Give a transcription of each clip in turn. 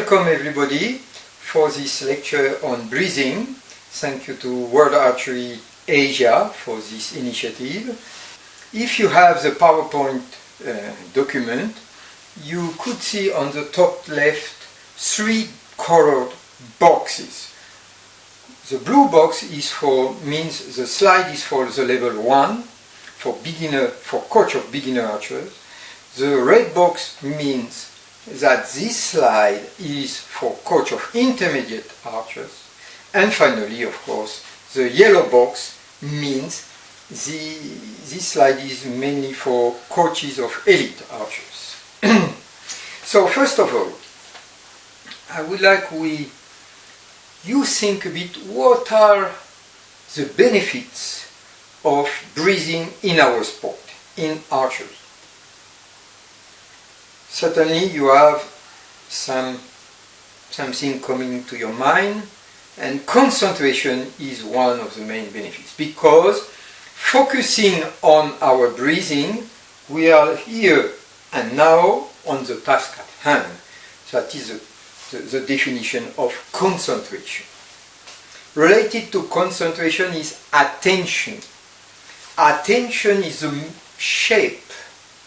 Welcome everybody for this lecture on breathing. Thank you to World Archery Asia for this initiative. If you have the PowerPoint document, you could see on the top left three colored boxes. The blue box means the slide is for the level 1 for coach of beginner archers. The red box means that this slide is for coach of intermediate archers. And finally, of course, the yellow box means this slide is mainly for coaches of elite archers. So first of all, I would like you think a bit what are the benefits of breathing in our sport, in archery. Certainly you have something coming to your mind, and concentration is one of the main benefits, because focusing on our breathing, we are here and now on the task at hand. That is the definition of concentration. Related to concentration is attention. Attention is the shape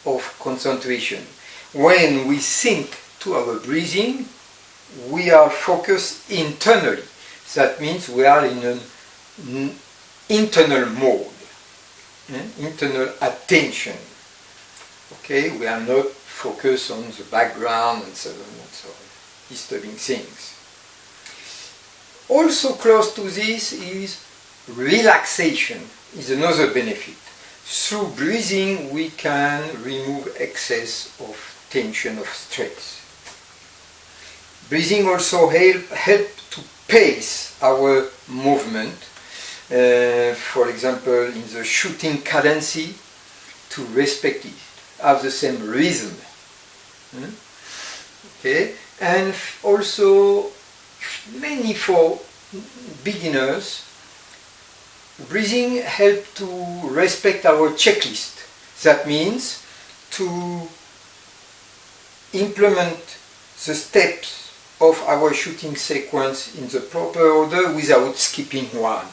of concentration. When we think to our breathing, we are focused internally. That means we are in an internal mode, internal attention. Okay, we are not focused on the background and so on, disturbing things. Also close to this is relaxation, is another benefit. Through breathing we can remove excess of tension, of stress. Breathing also help to pace our movement. For example, in the shooting cadency, to respect it, have the same rhythm. Okay, and also mainly for beginners, breathing helps to respect our checklist. That means to implement the steps of our shooting sequence in the proper order without skipping one.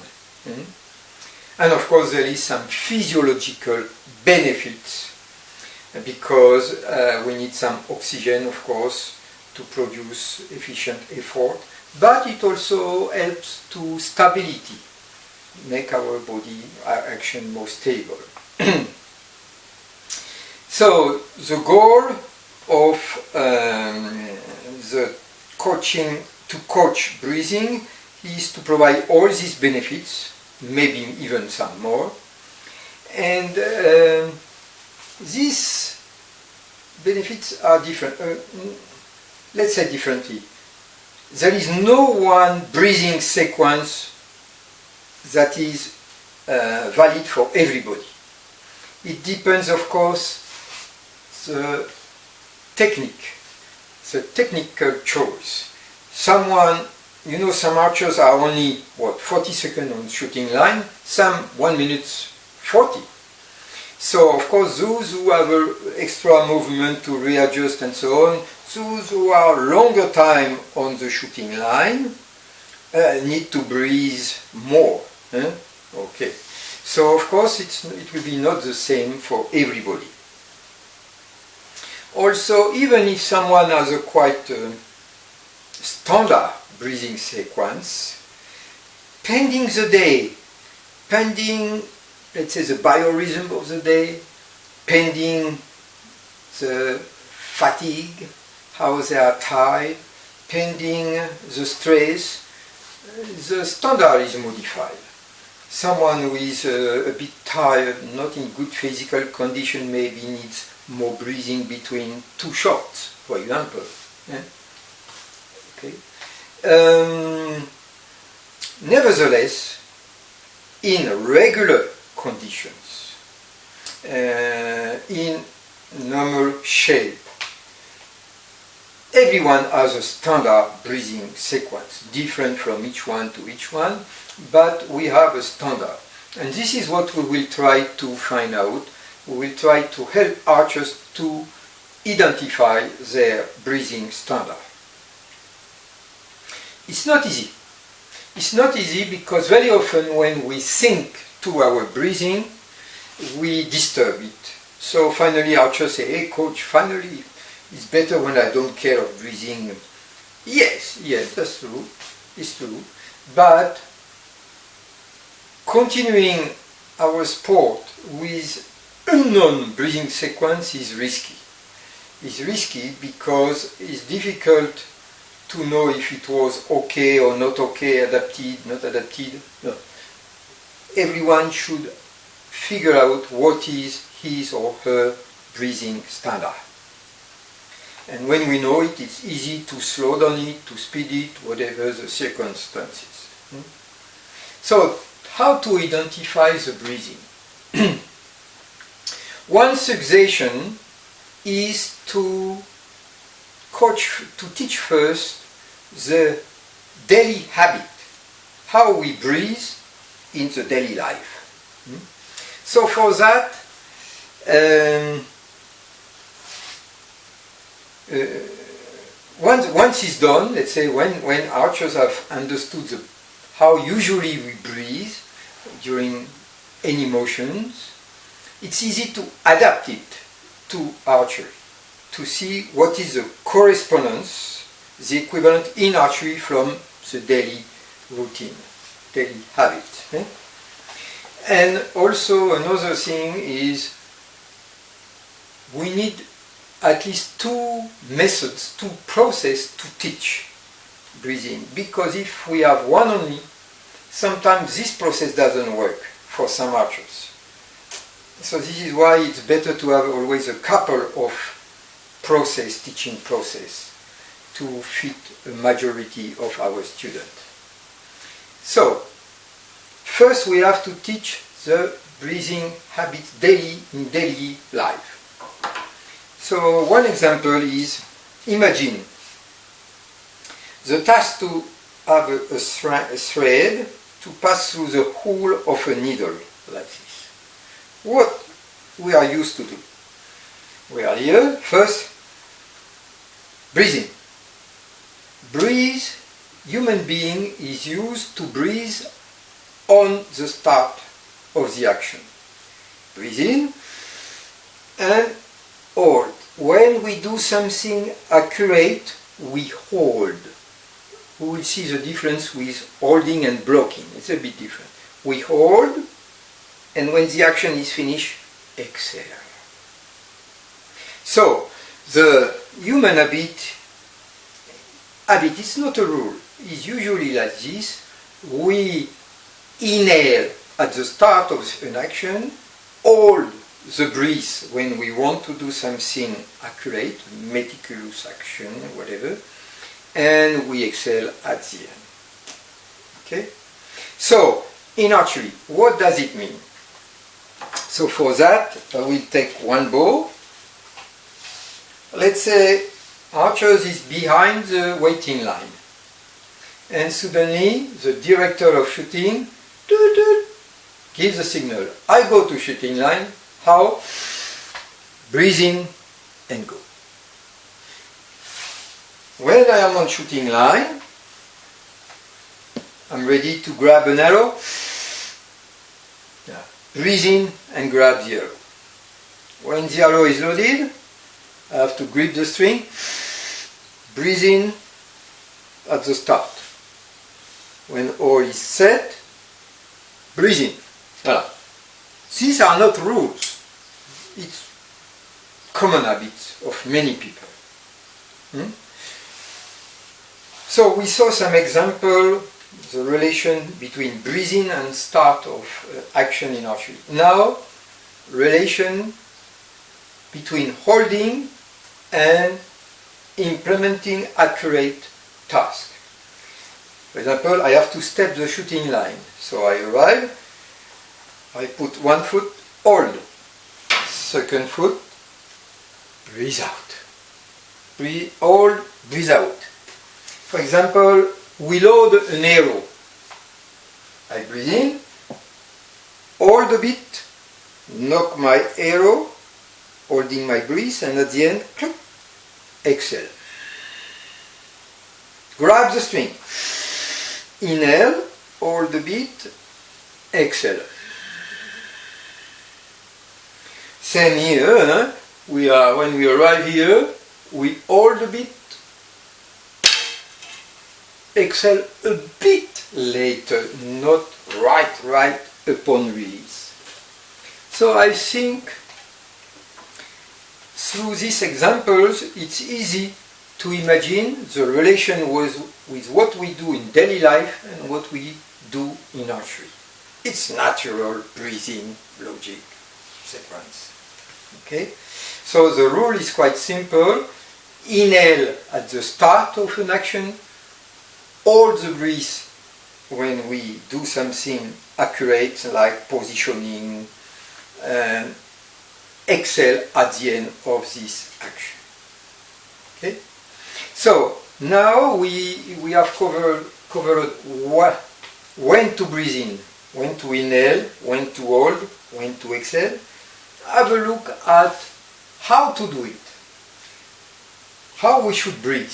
And of course there is some physiological benefits, because we need some oxygen, of course, to produce efficient effort, but it also helps to stability, make our body action more stable. So the goal of the coaching, to coach breathing, is to provide all these benefits, maybe even some more, and these benefits are different. Let's say differently. There is no one breathing sequence that is valid for everybody. It depends, of course, the technique, the technical choice. Some archers are only 40 seconds on shooting line, some 1 minute 40. So of course those who have extra movement to readjust and so on, those who are longer time on the shooting line need to breathe more. Okay. So of course it will be not the same for everybody. Also, even if someone has a quite standard breathing sequence, pending the day, pending, let's say, the biorhythm of the day, pending the fatigue, how they are tired, pending the stress, the standard is modified. Someone who is a bit tired, not in good physical condition, maybe needs more breathing between two shots, for example. Okay. Nevertheless, in regular conditions, in normal shape, everyone has a standard breathing sequence, different from each one to each one, but we have a standard. And this is what we will try to find out. We will try to help archers to identify their breathing standard. It's not easy. It's not easy because very often when we think to our breathing, we disturb it. So finally archers say, hey coach, finally it's better when I don't care of breathing. Yes, that's true. It's true. But continuing our sport with unknown breathing sequence is risky. It's risky because it's difficult to know if it was okay or not okay, adapted, not adapted. No. Everyone should figure out what is his or her breathing standard. And when we know it, it's easy to slow down it, to speed it, whatever the circumstances. So, how to identify the breathing? One suggestion is to teach first the daily habit, how we breathe in the daily life. So for that, once it's done, let's say when archers have understood how usually we breathe during any motions, it's easy to adapt it to archery, to see what is the correspondence, the equivalent in archery from the daily routine, daily habit. And also another thing is we need at least two methods, two processes to teach breathing, because if we have one only, sometimes this process doesn't work for some archers. So this is why it's better to have always a couple of teaching process to fit a majority of our students. So, first we have to teach the breathing habits daily in daily life. So one example is, imagine the task to have a thread to pass through the hole of a needle, like this. What we are used to do? We are here, first, breathing. Breathe, human being is used to breathe on the start of the action. Breathe in and hold. When we do something accurate, we hold. We will see the difference with holding and blocking. It's a bit different. We hold, and when the action is finished, exhale. So, the human habit is not a rule. It's usually like this. We inhale at the start of an action, hold the breath when we want to do something accurate, meticulous action, whatever, and we exhale at the end. Okay? So, in archery, what does it mean? So for that, I will take one bow. Let's say archers is behind the waiting line, and suddenly the director of shooting gives a signal. I go to shooting line. How? Breathe in and go. When I am on shooting line, I'm ready to grab an arrow. Breathe in and grab the arrow. When the arrow is loaded, I have to grip the string. Breathe in at the start. When all is set, breathe in. Voilà. These are not rules. It's common habits of many people. So we saw some example, the relation between breathing and start of action in archery. Now, relation between holding and implementing accurate task. For example, I have to step the shooting line. So I arrive, I put one foot, hold. Second foot, breathe out. Breathe, hold, breathe out. For example, we load an arrow. I breathe in, hold a bit, knock my arrow, holding my breath, and at the end, exhale. Grab the string. inhale, hold a bit, exhale. Same here, huh? When we arrive here, we hold a bit, exhale a bit later, not right upon release. So I think through these examples it's easy to imagine the relation with what we do in daily life and what we do in archery. It's natural breathing logic sequence. Okay? So the rule is quite simple. Inhale at the start of an action, hold the breath when we do something accurate like positioning, and exhale at the end of this action. Okay? So now we have covered when to breathe in, when to inhale, when to hold, when to exhale. Have a look at how to do it, how we should breathe.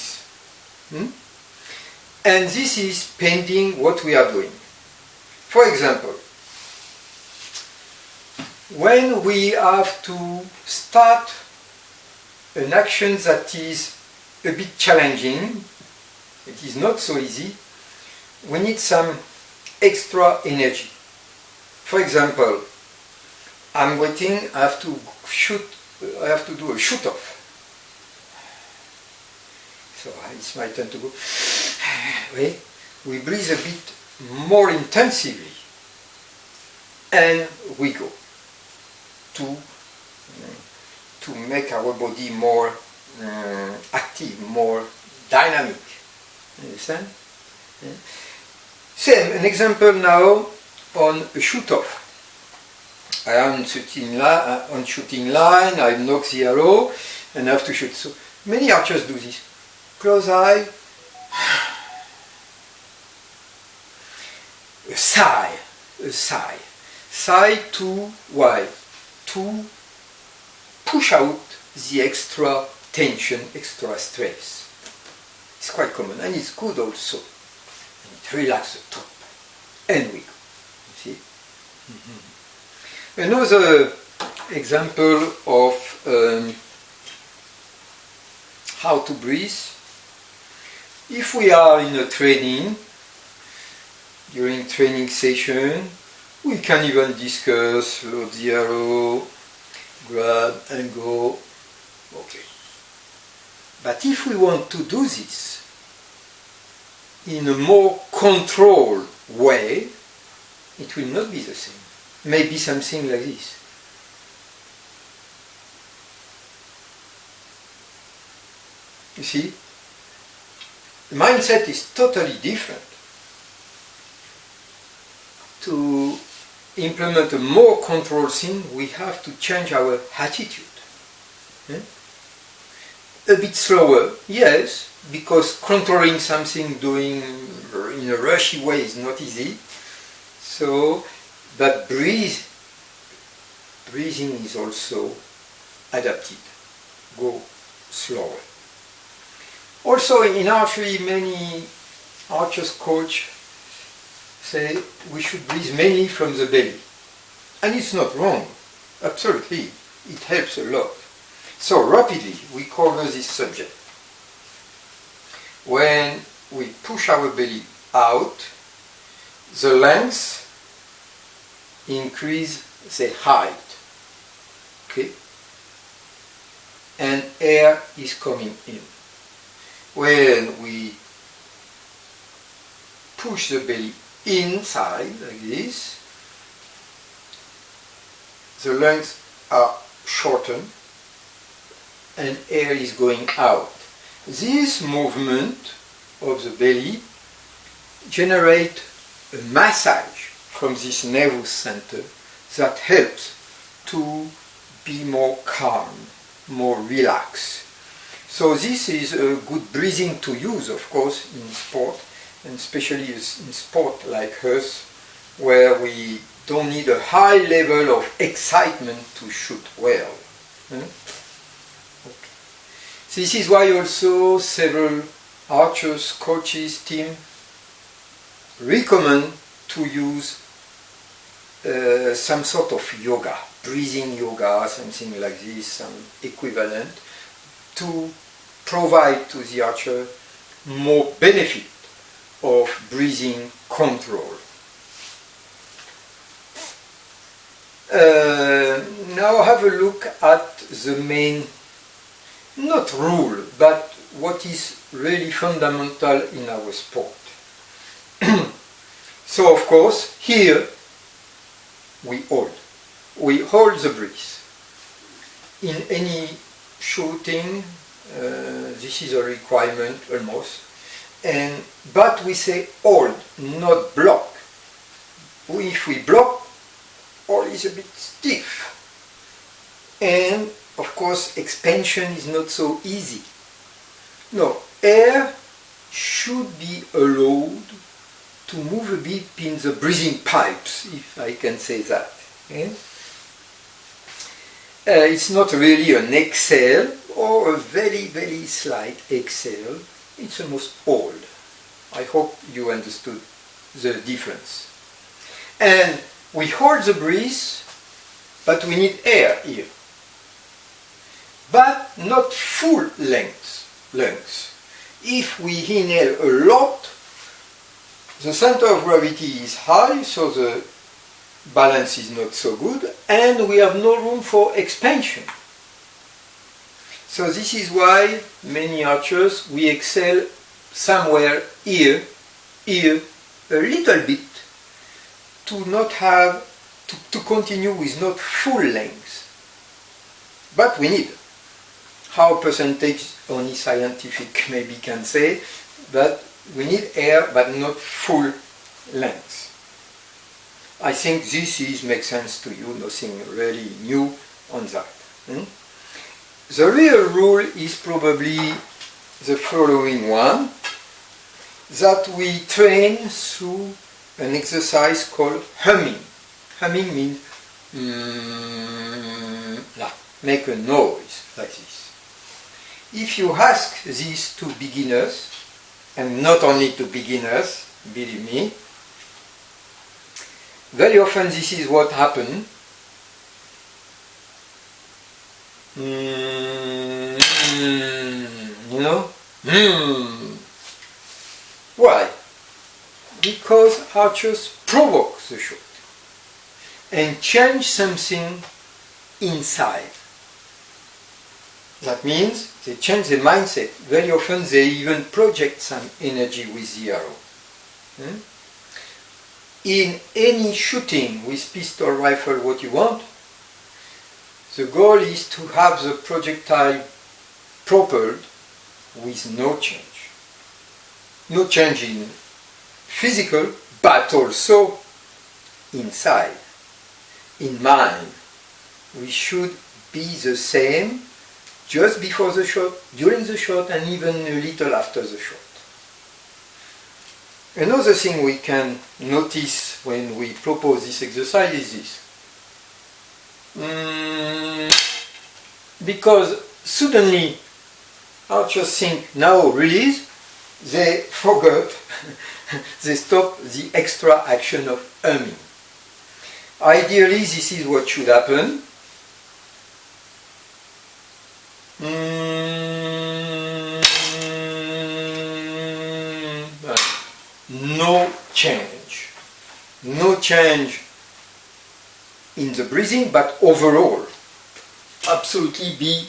And this is pending what we are doing. For example, when we have to start an action that is a bit challenging, it is not so easy, we need some extra energy. For example, I'm waiting, I have to do a shoot-off. So it's my turn to go. We breathe a bit more intensively and we go to make our body more active, more dynamic. Understand? Yeah. Same, an example now on a shoot-off. I am on shooting line, I knock the arrow and I have to shoot. So many archers do this. Close eye, a sigh. Sigh to why? To push out the extra tension, extra stress. It's quite common and it's good also. It relaxes the top. And we go. You see? Another example of how to breathe. If we are in a training, during training session, we can even discuss, load the arrow, grab and go. Okay. But if we want to do this in a more controlled way, it will not be the same. Maybe something like this. You see? The mindset is totally different. To implement a more controlled thing, we have to change our attitude. A bit slower, yes, because controlling something doing in a rushy way is not easy. So, but breathing is also adapted. Go slower. Also in archery, many archers coach say we should breathe mainly from the belly. And it's not wrong. Absolutely. It helps a lot. So rapidly we cover this subject. When we push our belly out, the length increase the height. Okay? And air is coming in. When we push the belly inside like this, the lungs are shortened and air is going out. This movement of the belly generates a massage from this nervous center that helps to be more calm, more relaxed. So this is a good breathing to use, of course, in sport, and especially in sport like us, where we don't need a high level of excitement to shoot well. Okay. This is why also several archers, coaches, team recommend to use some sort of yoga, breathing yoga, something like this, some equivalent, to provide to the archer more benefit of breathing control. Now have a look at the main, not rule, but what is really fundamental in our sport. So of course, here we hold the breath. In any shooting, this is a requirement almost, but we say hold, not block. If we block, hold is a bit stiff, and of course expansion is not so easy. No, air should be allowed to move a bit in the breathing pipes, if I can say that. It's not really an exhale or a very, very slight exhale. It's almost hold. I hope you understood the difference. And we hold the breath, but we need air here. But not full lungs. If we inhale a lot, the center of gravity is high, so the balance is not so good, and we have no room for expansion. So this is why many archers, we exhale somewhere here, a little bit, to not have, to continue with not full length. But we need. How percentage only scientific maybe can say, but we need air but not full length. I think this makes sense to you, nothing really new on that. The real rule is probably the following one, that we train through an exercise called humming. Humming means make a noise like this. If you ask this to beginners, and not only to beginners, believe me, very often this is what happens. You know? Why? Because archers provoke the shot and change something inside. That means they change their mindset. Very often they even project some energy with the arrow. In any shooting with pistol, rifle, what you want, the goal is to have the projectile propelled with no change. No change in physical, but also inside, in mind. We should be the same just before the shot, during the shot, and even a little after the shot. Another thing we can notice when we propose this exercise is this. Because suddenly archers think, now release, they forgot, they stop the extra action of humming. Ideally, this is what should happen. No change. No change in the breathing, but overall, absolutely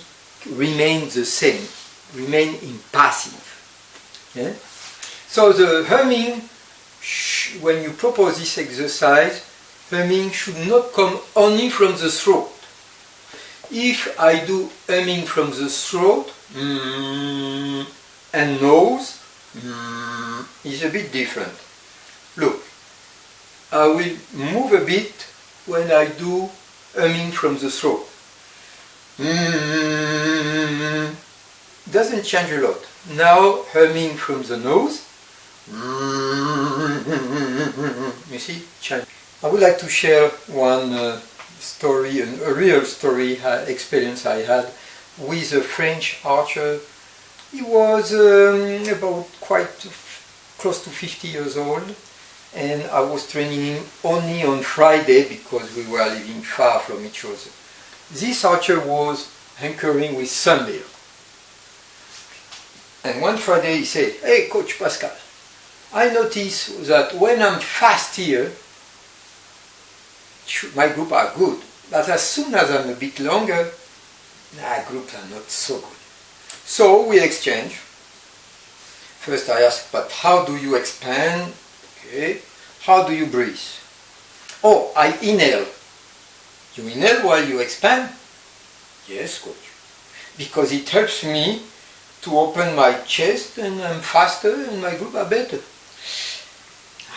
remain the same, remain impassive. Yeah? So the humming, when you propose this exercise, humming should not come only from the throat. If I do humming from the throat and nose, is a bit different. Look, I will move a bit when I do humming from the throat. Doesn't change a lot. Now humming from the nose. You see, change. I would like to share one story, a real story experience I had with a French archer. He was about quite close to 50 years old, and I was training him only on Friday because we were living far from each other. This archer was anchoring with Sunday. And one Friday he said, "Hey, Coach Pascal, I notice that when I'm fast here, my group are good. But as soon as I'm a bit longer, groups are not so good." So we exchange. First I asked, "But how do you expand? Okay. How do you breathe?" "Oh, I inhale." "You inhale while you expand?" "Yes, coach. Because it helps me to open my chest and I'm faster and my group are better."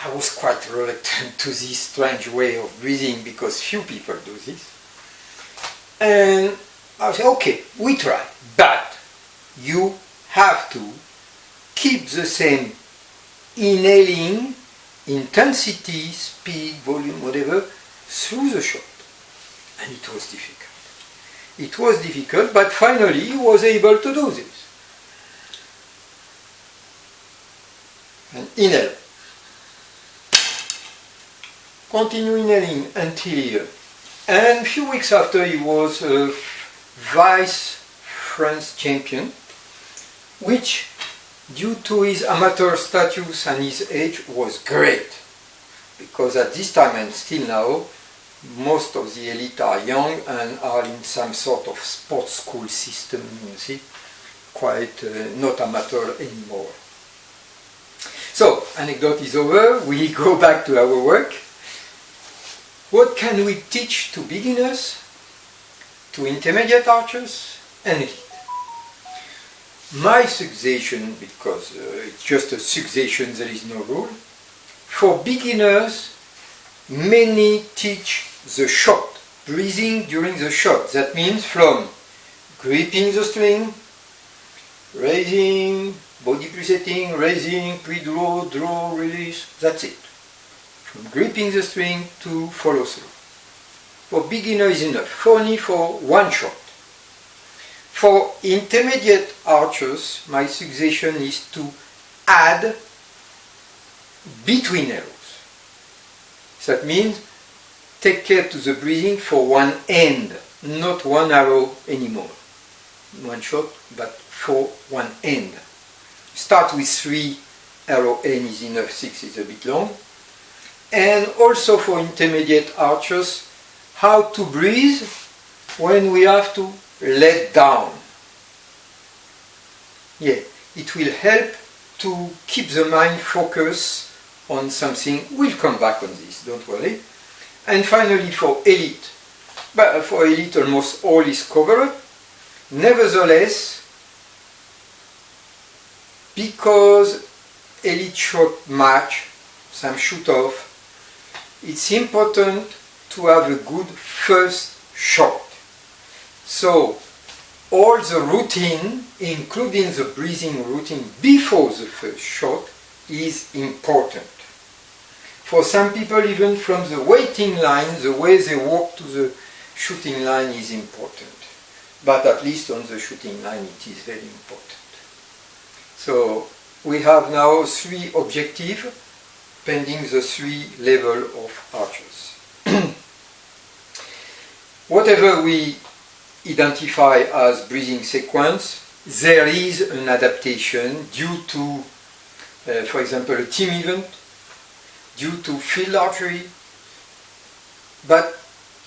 I was quite reluctant to this strange way of breathing because few people do this. And I said, "Okay, we try, but you have to keep the same inhaling intensity, speed, volume, whatever, through the shot." And it was difficult. It was difficult, but finally he was able to do this. And inhale. Continue inhaling until here. And a few weeks after he was a vice France champion, which due to his amateur status and his age was great. Because at this time and still now, most of the elite are young and are in some sort of sports school system, you see, quite not amateur anymore. So, anecdote is over, we go back to our work. What can we teach to beginners, to intermediate archers, and elite? My suggestion, because it's just a suggestion, there is no rule, for beginners, many teach the shot, breathing during the shot. That means from gripping the string, raising, body presetting, raising, pre-draw, draw, release, that's it. From gripping the string to follow through. For beginner is enough, only for one shot. For intermediate archers, my suggestion is to add between arrows. That means take care to the breathing for one end, not one arrow anymore. One shot, but for one end. Start with 3 arrow end is enough, 6 is a bit long. And also for intermediate archers, how to breathe when we have to let down. Yeah, it will help to keep the mind focused on something. We'll come back on this, don't worry. And finally for elite. But for elite almost all is covered. Nevertheless, because elite shot match, some shoot off, it's important to have a good first shot. So all the routine, including the breathing routine before the first shot, is important. For some people, even from the waiting line, the way they walk to the shooting line is important. But at least on the shooting line it is very important. So we have now 3 objectives pending the 3 levels of archers. Whatever we identify as breathing sequence, there is an adaptation due to, for example, a team event, due to field archery, but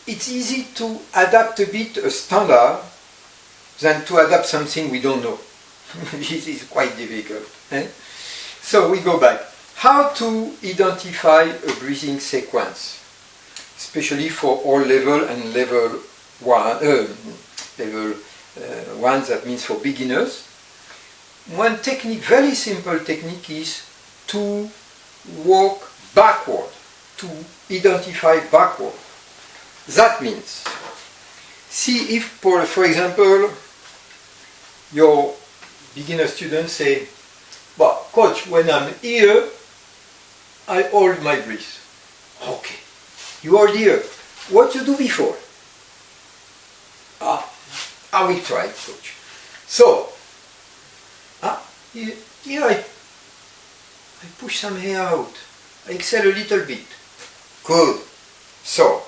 it's easy to adapt a bit a standard than to adapt something we don't know. This is quite difficult. So we go back. How to identify a breathing sequence, especially for all level and level 1, that means for beginners. One technique, very simple technique, is to walk backward, to identify backward. That means, see if, for example, your beginner students say, "Well, coach, when I'm here, I hold my breath." Okay, you hold here. What you do before? I will try, coach. So, here I push some air out. exhale a little bit. Good. So,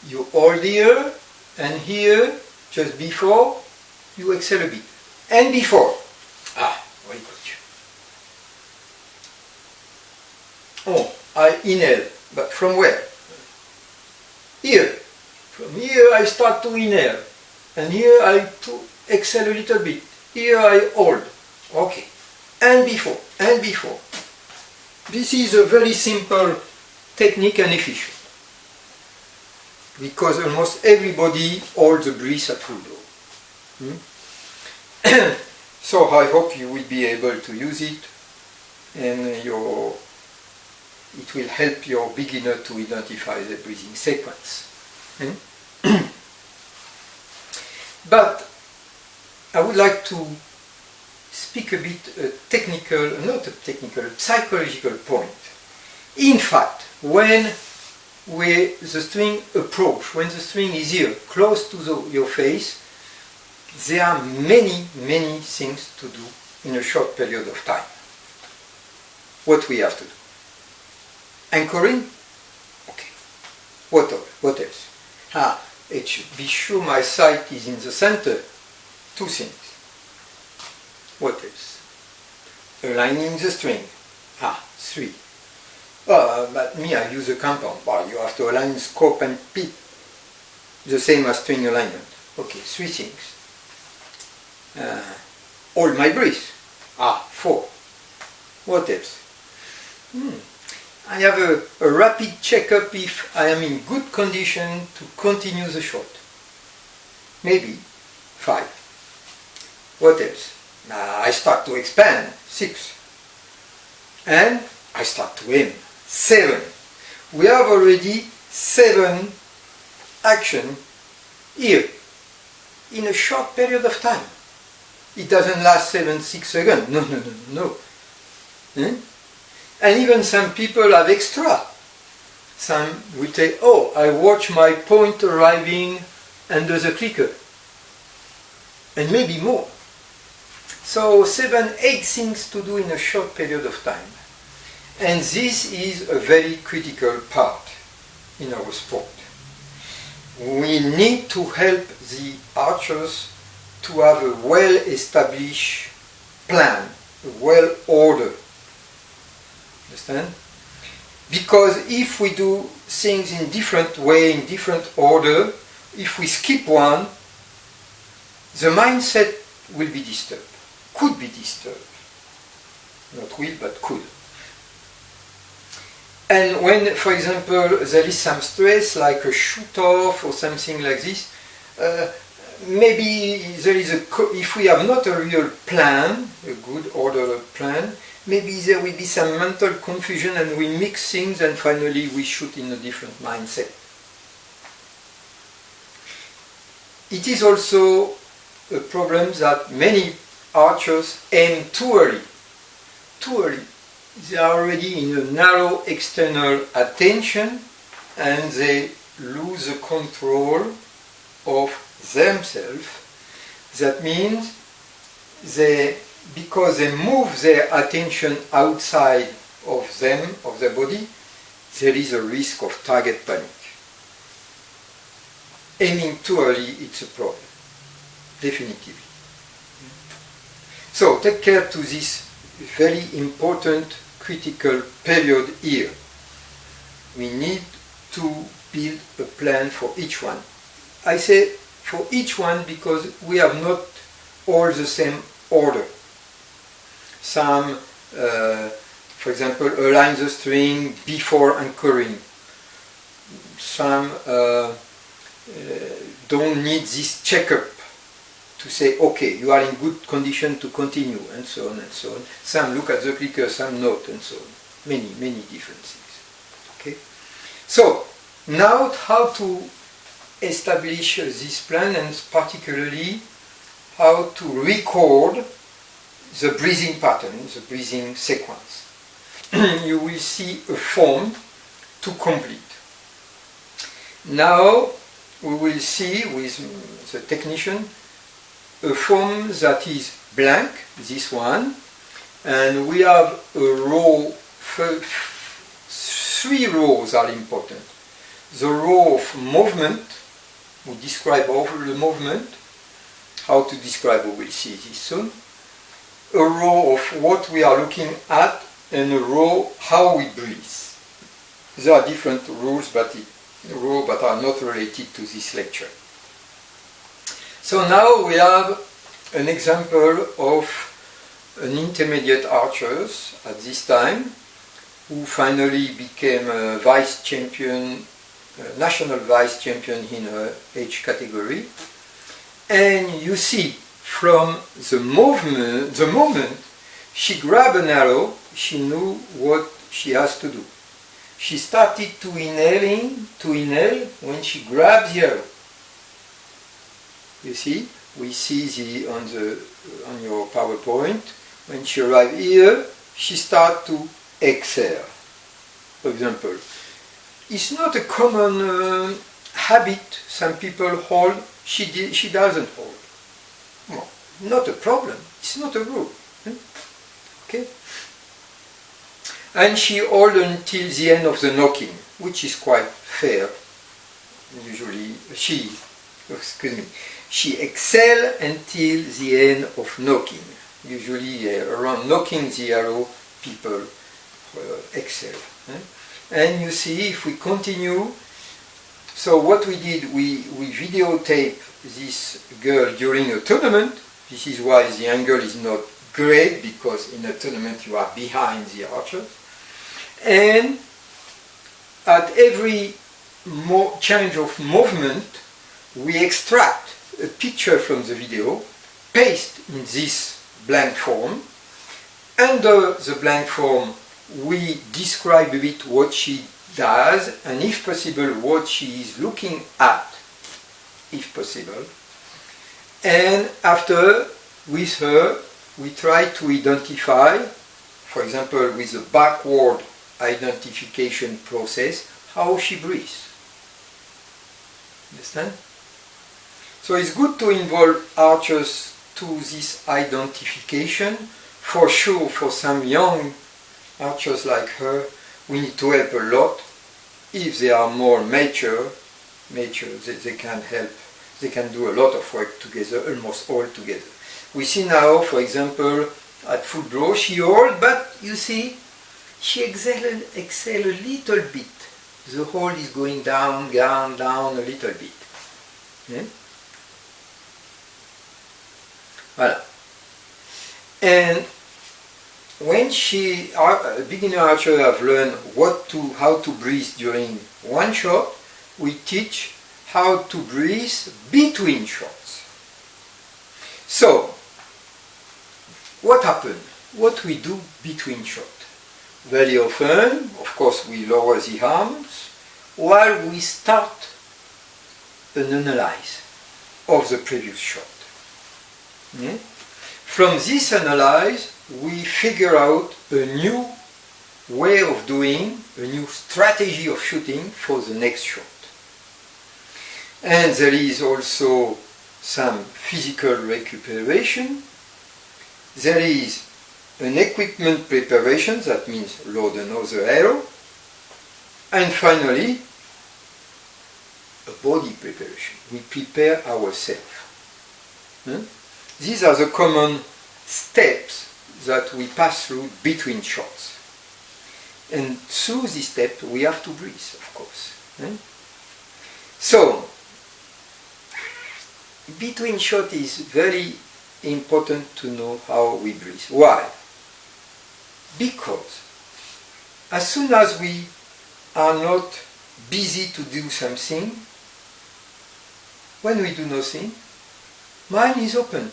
you hold here, and here, just before, you exhale a bit. And before. Very good. Oh, I inhale, but from where? Here. From here I start to inhale, and here I exhale a little bit. Here I hold. Okay. And before, and before. This is a very simple technique and efficient, because almost everybody holds the breath at full blow. So I hope you will be able to use it, and it will help your beginner to identify the breathing sequence. But I would like to speak a bit a psychological point. In fact, when the string approach, when the string is here, close to your face, there are many, many things to do in a short period of time. What we have to do? Anchoring? Okay. What else? It should be sure my sight is in the center. 2 things. What else? Aligning the string. 3. But me, I use a compound bar. You have to align scope and pit, the same as string alignment. Okay, 3 things. Hold my breath. 4. What else? I have a rapid checkup if I am in good condition to continue the shot. Maybe 5. What else? I start to expand. 6. And I start to aim. 7. We have already 7 action here in a short period of time. It doesn't last 6 seconds. No. And even some people have extra. Some will say, I watch my point arriving under the clicker. And maybe more. So 7, 8 things to do in a short period of time. And this is a very critical part in our sport. We need to help the archers to have a well-established plan, a well-ordered. Understand? Because if we do things in different way, in different order, if we skip one, the mindset will be disturbed, could be disturbed. Not will, but could. And when, for example, there is some stress, like a shoot-off or something like this, maybe there is if we have not a real plan, a good ordered plan, maybe there will be some mental confusion and we mix things and finally we shoot in a different mindset. It is also a problem that many archers aim too early. Too early. They are already in a narrow external attention and they lose the control of themselves. That means because they move their attention outside of them, of their body, there is a risk of target panic. Aiming too early, it's a problem, definitively. So take care to this very important critical period here. We need to build a plan for each one. I say for each one because we have not all the same order. Some, for example, align the string before anchoring. Some don't need this checkup to say, okay, you are in good condition to continue, and so on and so on. Some look at the clicker, some not, and so on. Many, many different things. Okay? So, now how to establish this plan, and particularly how to record the breathing pattern, the breathing sequence. You will see a form to complete. Now we will see with the technician a form that is blank, this one, and we have a row three rows are important. The row of movement, we describe over the movement, how to describe, we will see this soon. A row of what we are looking at, and a row how we breathe. There are different rules, but are not related to this lecture. So now we have an example of an intermediate archer at this time, who finally became a vice champion, national vice champion in her age category. And you see, from the moment she grabbed an arrow, she knew what she has to do. She started to inhale when she grabbed the arrow. You see, we see on your PowerPoint, when she arrived here, she started to exhale. For example, it's not a common habit some people hold. She doesn't hold. Well, not a problem. It's not a rule. Okay. And she holds until the end of the knocking, which is quite fair. Usually, she exhales until the end of knocking. Usually, around knocking the arrow, people exhale. And you see, if we continue, so what we did, we videotaped this girl during a tournament. This is why the angle is not great, because in a tournament you are behind the archer. And at every change of movement, we extract a picture from the video, paste in this blank form. Under the blank form, we describe a bit what she does, and if possible, what she is looking at, if possible. And after, with her, we try to identify, for example, with the backward identification process, how she breathes. Understand? So it's good to involve archers to this identification. For sure, for some young archers like her, we need to help a lot. If they are more mature, they can help. They can do a lot of work together, almost all together. We see now, for example, at full draw, she holds, but you see, she exhales a little bit. The hold is going down a little bit. Yeah? Voilà. And when a beginner archer have learned how to breathe during one shot, we teach how to breathe between shots. So, what happens? What we do between shots? Very often, of course, we lower the arms while we start an analysis of the previous shot. Yeah? From this analysis, we figure out a new way of doing, a new strategy of shooting for the next shot. And there is also some physical recuperation. There is an equipment preparation, that means load another arrow. And finally, a body preparation. We prepare ourselves. These are the common steps that we pass through between shots. And through this step, we have to breathe, of course. So, between shots is very important to know how we breathe. Why? Because as soon as we are not busy to do something, when we do nothing, mind is open.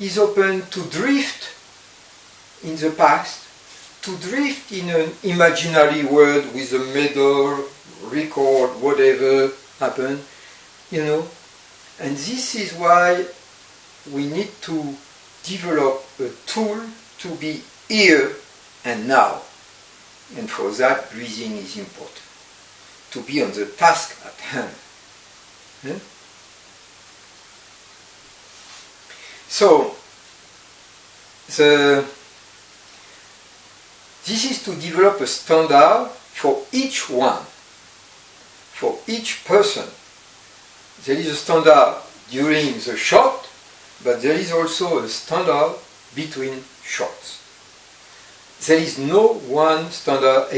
Is open to drift in the past, to drift in an imaginary world with a medal, record, whatever happened, And this is why we need to develop a tool to be here and now. And for that, breathing is important. To be on the task at hand. So, this is to develop a standard for each one, for each person. There is a standard during the shot, but there is also a standard between shots. There is no one standard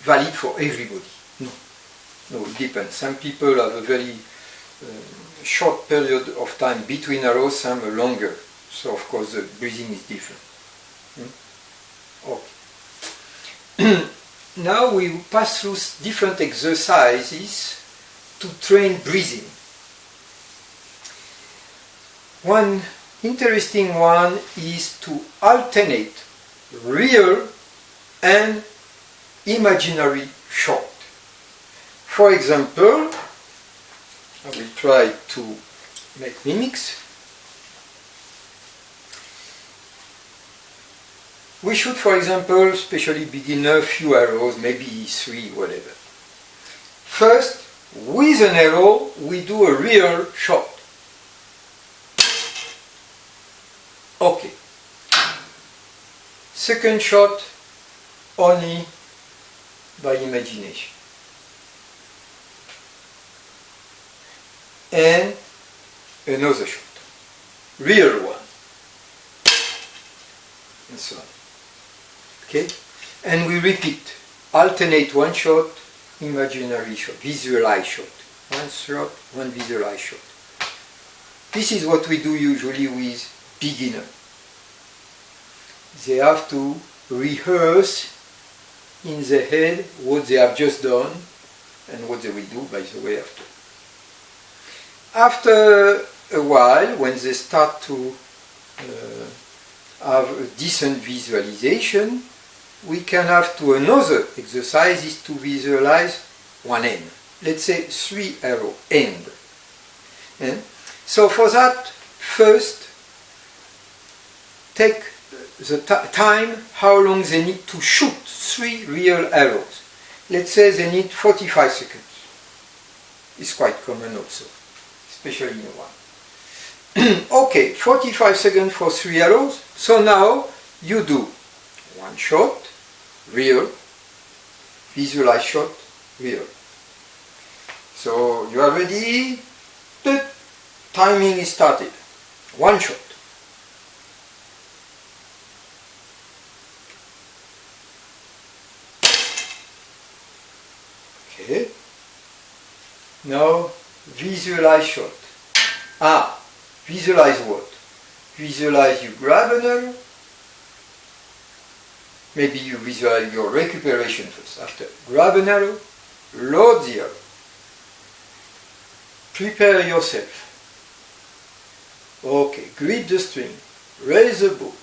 valid for everybody. No, it depends. Some people have a very short period of time between arrows, some are longer. So of course the breathing is different. Okay. Now we pass through different exercises to train breathing. One interesting one is to alternate real and imaginary shot. For example, I will try to make mimics. We shoot, for example, especially beginner, few arrows, maybe 3, whatever. First, with an arrow, we do a real shot. Okay. Second shot, only by imagination. And another shot, real one, and so on. Okay? And we repeat, alternate one shot, imaginary shot, visualized shot. One shot, one visualized shot. This is what we do usually with beginners. They have to rehearse in their head what they have just done and what they will do, by the way, after. After a while, when they start to have a decent visualization, we can have to another exercise is to visualize one end. Let's say 3 arrow end. And so for that, first take the time how long they need to shoot 3 real arrows. Let's say they need 45 seconds. It's quite common also, especially in one. Okay, 45 seconds for 3 arrows. So now you do one shot, real, visualize shot, real. So you are ready, the timing is started. One shot. Okay. Now visualize shot. Visualize what? Visualize you grab an arrow. Maybe you visualize your recuperation first. After, grab an arrow, load the arrow. Prepare yourself. Okay, grip the string, raise the bow,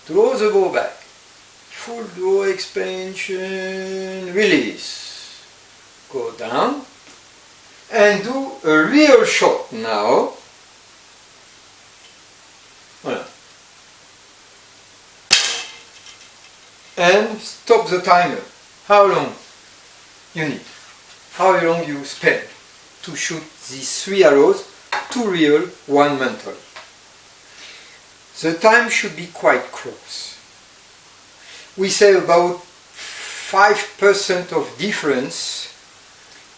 draw the bow back, full draw expansion, release. Go down and do a real shot now. Voilà. And stop the timer. How long you need? How long you spend to shoot these 3 arrows, 2 real, 1 mental. The time should be quite close. We say about 5% of difference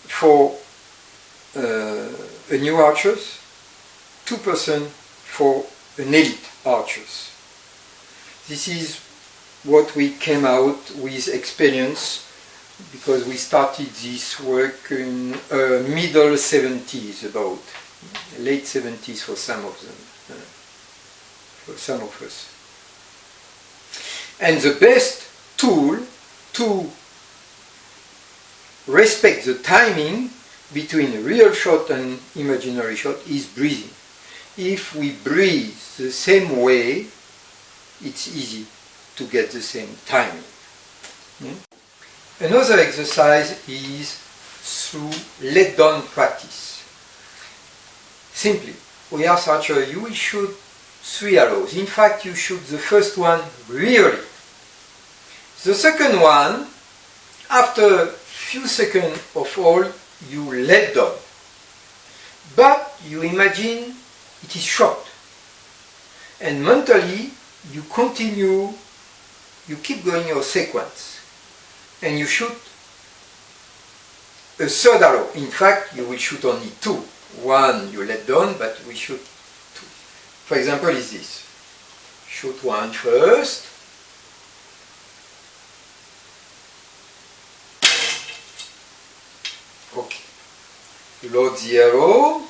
for a new archer, 2% for an elite archers. This is what we came out with experience, because we started this work in middle 70s, about late 70s for some of them, for some of us. And the best tool to respect the timing between a real shot and imaginary shot is breathing. If we breathe the same way, it's easy to get the same timing. Another exercise is through let down practice. Simply, we ask archer, you will shoot 3 arrows. In fact, you shoot the first one really. The second one, after a few seconds of all, you let down. But you imagine it is shot. And mentally, you continue, you keep going your sequence. and you shoot a third arrow. In fact, you will shoot only two. One you let down, but we shoot two. For example, is this. Shoot one first. Okay. Load the arrow.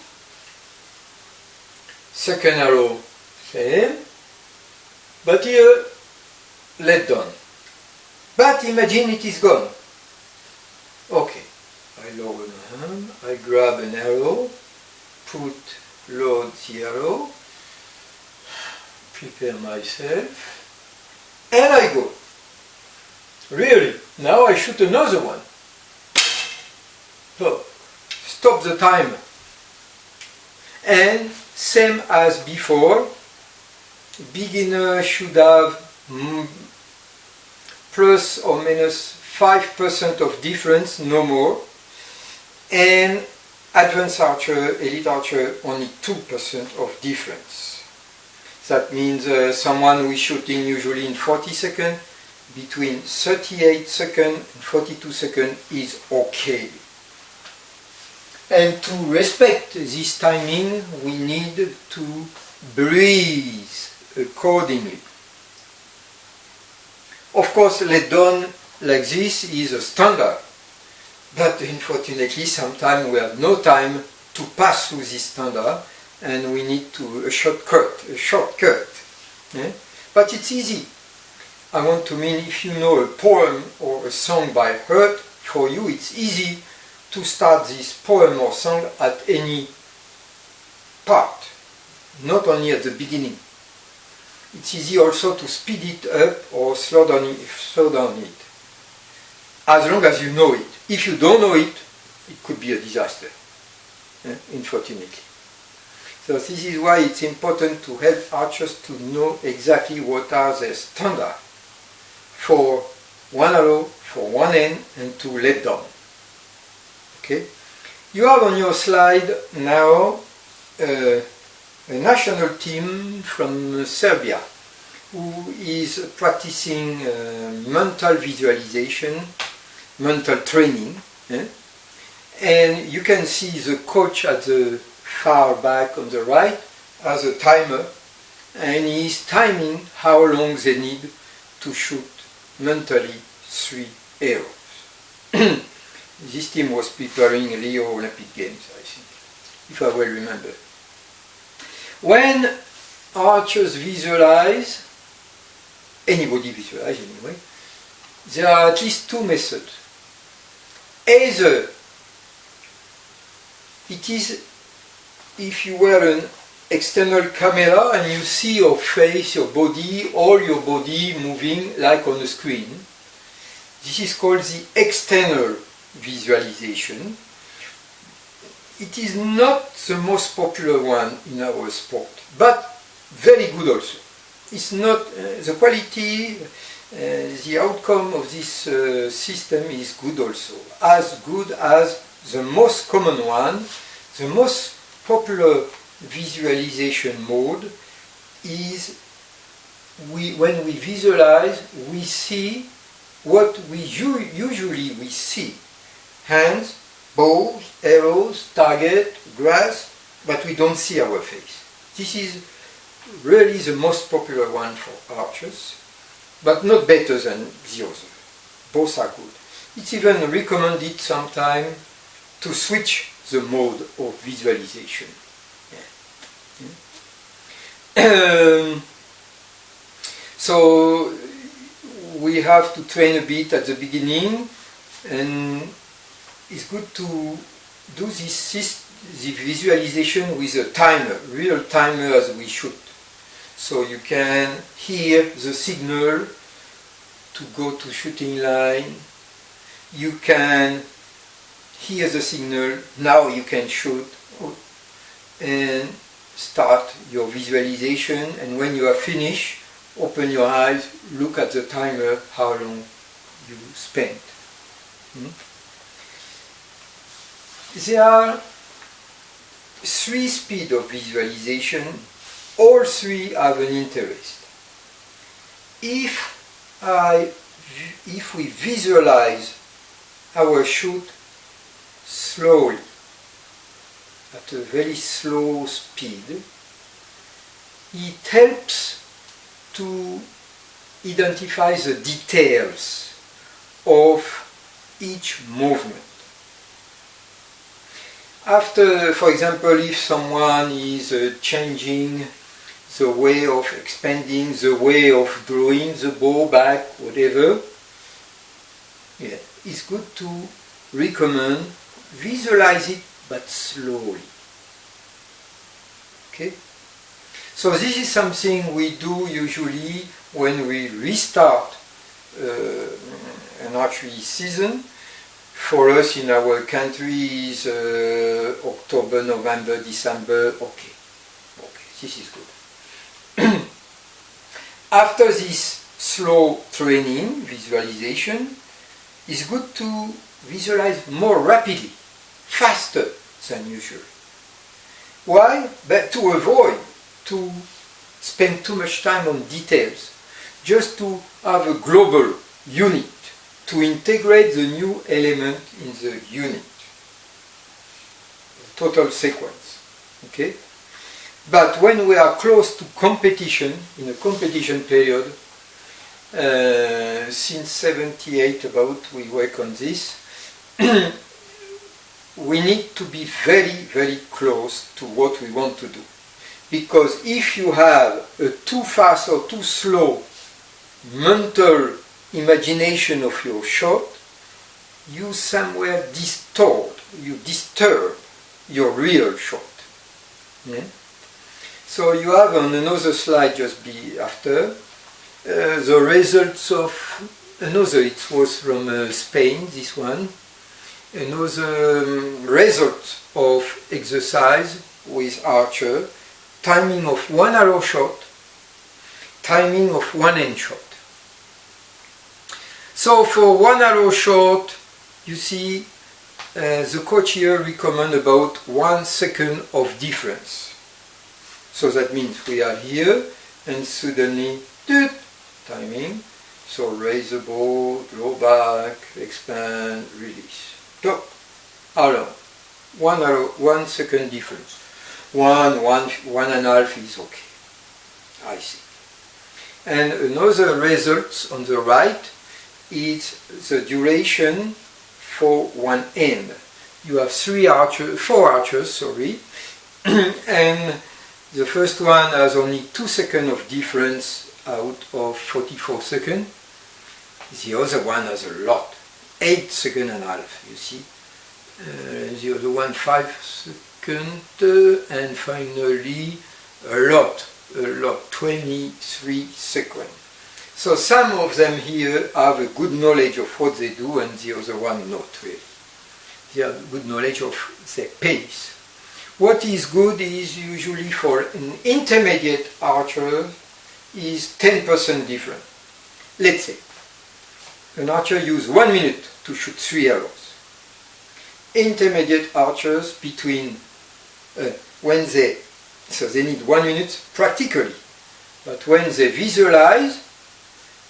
Second arrow, same. But here, let down. But imagine it is gone. Okay. I lower my hand, I grab an arrow, load the arrow, prepare myself, and I go. Really, now I shoot another one. So, stop the timer. And same as before, beginner should have plus or minus 5% of difference, no more. And advanced archer, elite archer, only 2% of difference. That means someone who is shooting usually in 40 seconds, between 38 seconds and 42 seconds is okay. And to respect this timing, we need to breathe accordingly. Of course, let down like this is a standard. But unfortunately, sometimes we have no time to pass through this standard, and we need a shortcut. Yeah? But it's easy. I want to mean, if you know a poem or a song by heart, for you it's easy to start this poem or song at any part, not only at the beginning. It's easy also to speed it up or slow down it, as long as you know it. If you don't know it, it could be a disaster, unfortunately. So this is why it's important to help archers to know exactly what are their standards for one arrow, for one end, and to let down. Okay? You have on your slide now a national team from Serbia who is practicing mental visualization, mental training, and you can see the coach at the far back on the right has a timer, and he is timing how long they need to shoot mentally 3 arrows. This team was preparing Rio Olympic Games, I think, if I well remember. When archers visualize, anybody visualize anyway, there are at least two methods. Either it is if you wear an external camera and you see your face, your body, all your body moving like on a screen. This is called the external visualization. It is not the most popular one in our sport, but very good also. It's not the quality, the outcome of this system is good also, as good as the most common one. The most popular visualization mode is when we visualize, we see what we usually we see: hands, bows, arrows, target, grass, but we don't see our face. This is really the most popular one for archers, but not better than the other. Both are good. It's even recommended sometimes to switch the mode of visualization. Yeah. So we have to train a bit at the beginning, and it's good to do this visualization with a timer, real timer as we shoot. So you can hear the signal to go to shooting line. You can hear the signal, now you can shoot, and start your visualization, and when you are finished, open your eyes, look at the timer, how long you spent. There are 3 speeds of visualization. All 3 have an interest. If I visualize our shoot slowly, at a very slow speed, it helps to identify the details of each movement. After, for example, if someone is changing the way of expanding, the way of drawing the bow back, whatever, yeah, it's good to recommend visualize it but slowly. Okay? So this is something we do usually when we restart an archery season. For us in our country is October, November, December. Okay, this is good. After this slow training, visualization, it's good to visualize more rapidly, faster than usual. Why? But to avoid to spend too much time on details, just to have a global unit, to integrate the new element in the unit, total sequence. Okay? But when we are close to competition, in a competition period, since 78 about we work on this, we need to be very, very close to what we want to do. Because if you have a too fast or too slow mental imagination of your shot, you somewhere you disturb your real shot. Yeah? So you have on another slide just after the results of another, it was from Spain, this one, another result of exercise with archer, timing of one arrow shot, timing of one end shot. So for one arrow shot, you see the coach here recommend about 1 second of difference. So that means we are here and suddenly timing. So raise the bow, draw back, expand, release. Go. Arrow. 1 second difference. One and a half is okay. I see. And another result on the right is the duration for one end. You have four archers, and the first one has only 2 seconds of difference out of 44 seconds. The other one has a lot, 8 seconds and a half, you see. The other one 5 seconds, and finally a lot, 23 seconds. So some of them here have a good knowledge of what they do, and the other one not really. They have good knowledge of their pace. What is good is usually for an intermediate archer is 10% different. Let's say an archer uses 1 minute to shoot 3 arrows. Intermediate archers between so they need 1 minute practically, but when they visualize,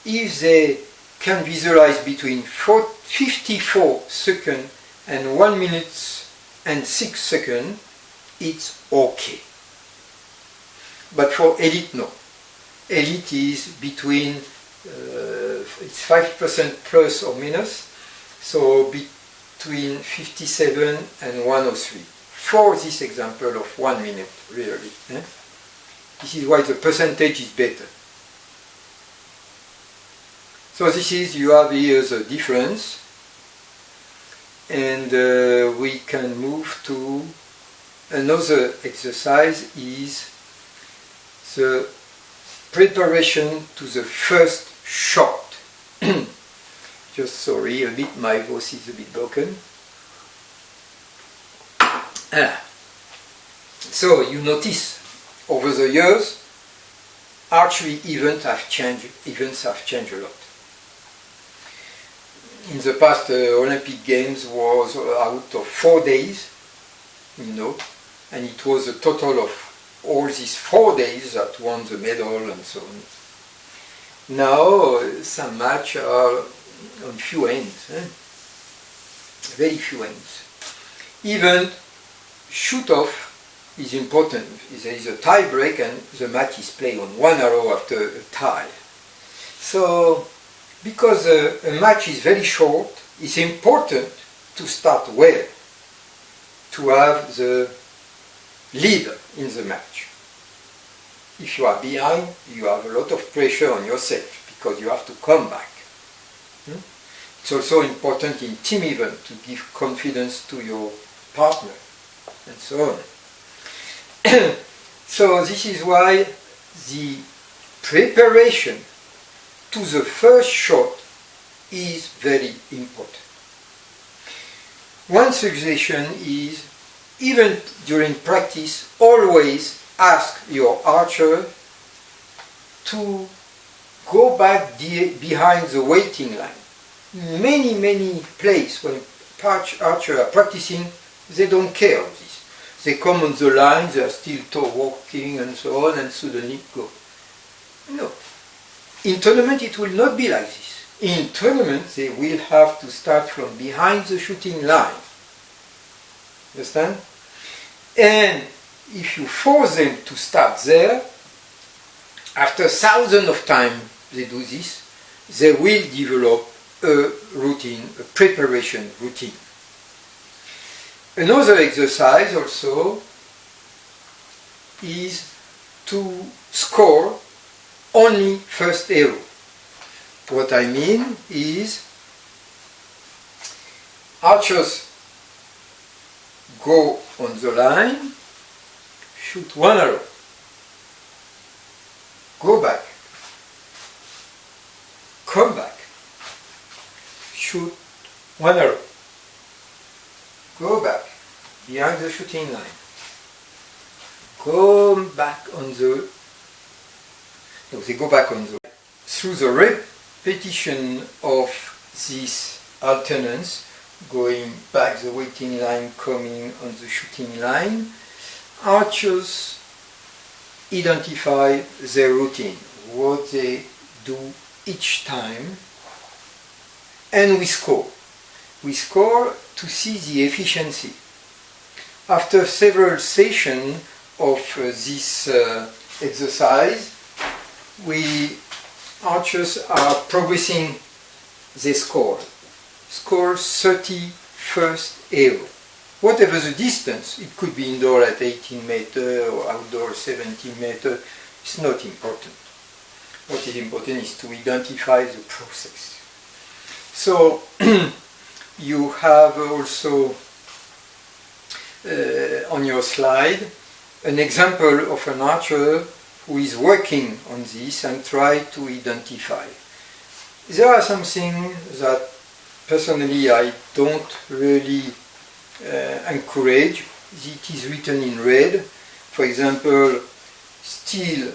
if they can visualize between 54 seconds and 1 minute and 6 seconds, it's okay. But for elite, no. Elite is between, it's 5% plus or minus, so between 57 and 103. For this example of 1 minute, really. This is why the percentage is better. So this is, you have here the difference, and we can move to another exercise is the preparation to the first shot. Just sorry, my voice is a bit broken. So you notice over the years, archery events have changed a lot. In the past, Olympic Games was out of 4 days, and it was a total of all these 4 days that won the medal and so on. Now some match are on few ends, very few ends. Even shoot off is important. There is a tie break and the match is played on one arrow after a tie. So because a match is very short, it's important to start well, to have the lead in the match. If you are behind, you have a lot of pressure on yourself because you have to come back. It's also important in team event to give confidence to your partner and so on. So this is why the preparation to the first shot is very important. One suggestion is, even during practice, always ask your archer to go back behind the waiting line. Many places when archers are practicing, they don't care of this. They come on the line, they are still walking and so on, and suddenly go. No. In tournament it will not be like this. In tournament they will have to start from behind the shooting line. Understand? And if you force them to start there, after thousands of times they do this, they will develop a routine, a preparation routine. Another exercise also is to score only first arrow. What I mean is, archers go on the line, shoot one arrow, go back, come back, shoot one arrow, go back behind the shooting line, come back on the, no, they go back on the, through the repetition of this alternance, going back the waiting line, coming on the shooting line, archers identify their routine, what they do each time, and we score. We score to see the efficiency. After several sessions of this exercise, archers are progressing their score. Score 31st arrow. Whatever the distance, it could be indoor at 18 meters or outdoor 17 meters, it's not important. What is important is to identify the process. So you have also on your slide an example of an archer who is working on this and try to identify. There are some things that personally I don't really encourage. It is written in red. For example, still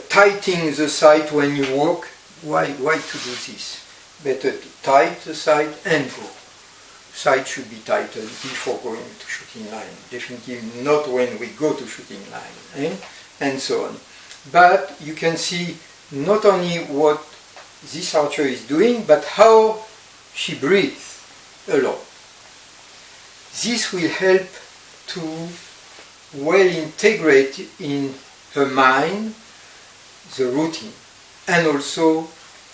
tightening the sight when you walk. Why to do this? Better to tight the sight and go. Sight should be tightened before going to shooting line. Definitely not when we go to shooting line, and so on. But you can see not only what this archer is doing, but how she breathes alone. This will help to well integrate in her mind the routine, and also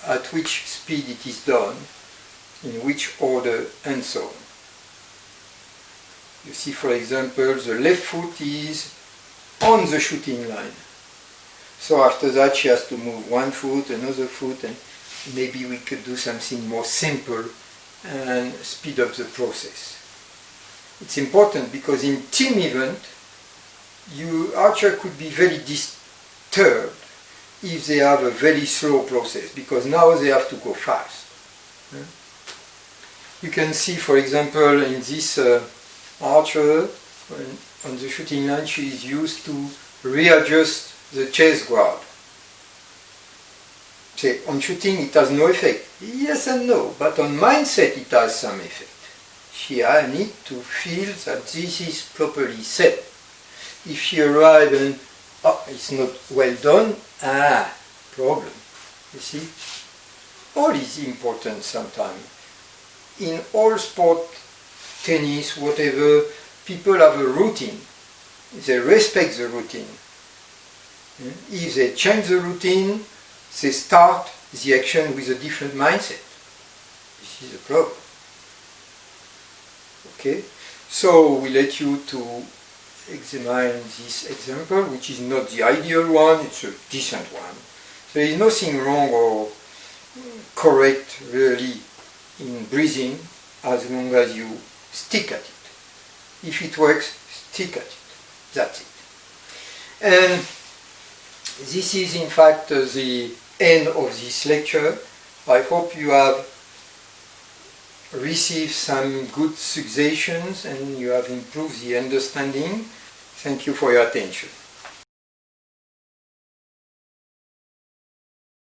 at which speed it is done, in which order, and so on. You see, for example, the left foot is on the shooting line. So after that she has to move one foot, another foot, and maybe we could do something more simple and speed up the process. It's important because in team event, archer could be very disturbed if they have a very slow process, because now they have to go fast. You can see, for example, in this archer, on the shooting line, she is used to readjust the chest guard. Say, on shooting it has no effect. Yes and no, but on mindset it has some effect. She needs to feel that this is properly set. If she arrives and it's not well done, problem. You see? All is important sometimes. In all sport, tennis, whatever, people have a routine. They respect the routine. If they change the routine, they start the action with a different mindset. This is a problem. Okay? So we let you to examine this example, which is not the ideal one, it's a decent one. There is nothing wrong or correct really in breathing as long as you stick at it. If it works, stick at it. That's it. And this is in fact the end of this lecture. I hope you have received some good suggestions and you have improved the understanding. Thank you for your attention.